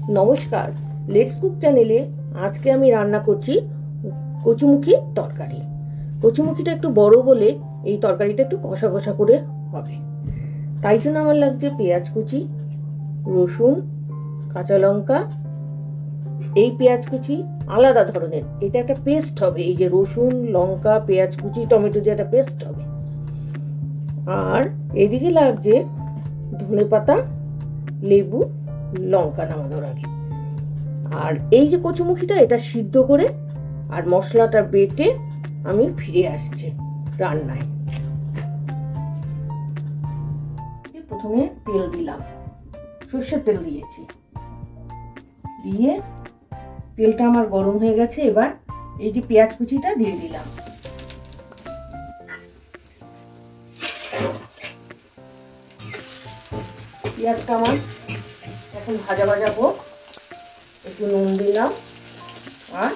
নমস্কার, let's cook চ্যানেলে আজকে আমি রান্না করছি কচুমুখির তরকারি। কচুমুখিটা একটু বড় বলে এই তরকারিটা একটু কষা কষা করে হবে। তাই জন্য আমার লাগছে পেঁয়াজ কুচি, রসুন, কাঁচা লঙ্কা। এই পেঁয়াজ কুচি আলাদা ধরনের, এটা একটা পেস্ট হবে। এই যে রসুন, লঙ্কা, পেঁয়াজ কুচি, টমেটো দিয়ে একটা পেস্ট হবে। আর এদিকে লাগছে ধনেপাতা, লেবু, লঙ্কা নামানোর আগে। আর এই যে কচুমুখিটা, এটা সিদ্ধ করে আর মশলাটা বেটে আমি ফিরে আসছি রান্নায়। প্রথমে তেল দিলাম, সর্ষের তেল দিয়েছি, দিয়ে তেলটা আমার গরম হয়ে গেছে। এবার এই যে পেঁয়াজ কুচিটা দিয়ে দিলাম। পেঁয়াজটা আমার এখন ভাজা ভাজা হোক। একটু নুন দিলাম আর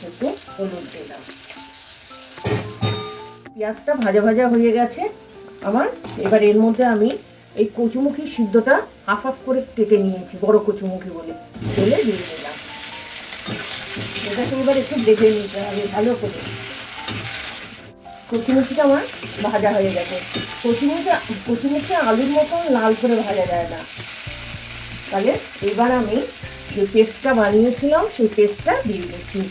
একটু হলুদ দিলাম। পেঁয়াজটা ভাজা ভাজা হয়ে গেছে আমার। এবার এর মধ্যে আমি এই কচুমুখি সিদ্ধটা হাফ হাফ করে কেটে নিয়েছি, বড় কচুমুখি বলে, তেলে দিয়ে দিলাম। এটাকে এবার একটু ভেজে নিতে হবে ভালো করে। কচুমুখিটা আমার ভাজা হয়ে গেছে। কচুমুখি আলুর মতন লাল করে ভাজা যায় না। তাহলে এবার আমি যে পেস্টটা বানিয়েছিলাম সেই পেস্টটা দিয়ে দিচ্ছি।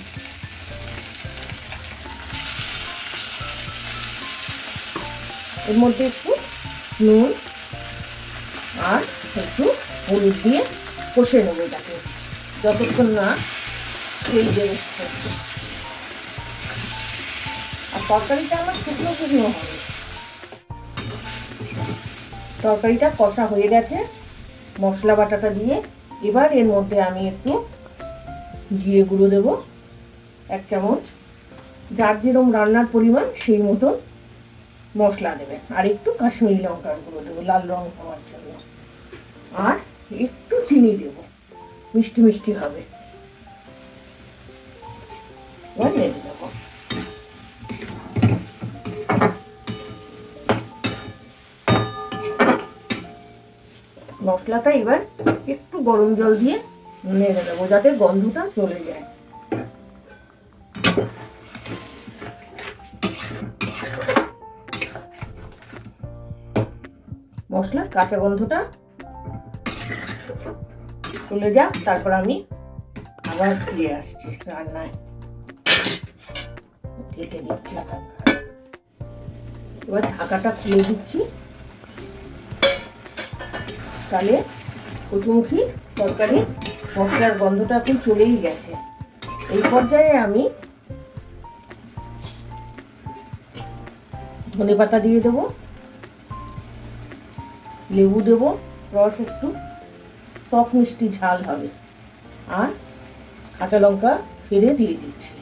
এর মধ্যে একটু নুন আর একটু হলুদ দিয়ে কষে নেবো এটাকে, যতক্ষণ না তেল বেরোচ্ছে। আর তরকারিটা আমার শুকনো শুকনো হবে। তরকারিটা কষা হয়ে গেছে মশলা বাটাটা দিয়ে। এবার এর মধ্যে আমি একটু জিরে গুঁড়ো দেবো, 1 চামচ। যার যেরকম রান্নার পরিমাণ সেই মতন মশলা দেবেন। আর একটু কাশ্মীরি লঙ্কার গুঁড়ো দেবো লাল রং হওয়ার জন্য। আর একটু চিনি দেবো, মিষ্টি মিষ্টি হবে। এবার নেড়ে দেবো। মশলাটা এবার একটু গরম জল দিয়ে নেড়ে দেবো যাতে গন্ধটা চলে যায়। মশলার কাঁচা গন্ধটা চলে যাক, তারপর আমি আবার ফিরে আসছি রান্নায়। ঢেকে দিচ্ছি, এবার ঢাকাটা খুলে দিচ্ছি। তাহলে কচুমুখি তরকারি মশলার গন্ধটা এখন চলেই গেছে। এই পর্যায়ে আমি ধনেপাতা দিয়ে দেবো, লেবু দেবো রস, একটু টক মিষ্টি ঝাল হবে। আর কাঁচা লঙ্কা ফেলে দিয়ে দিচ্ছি।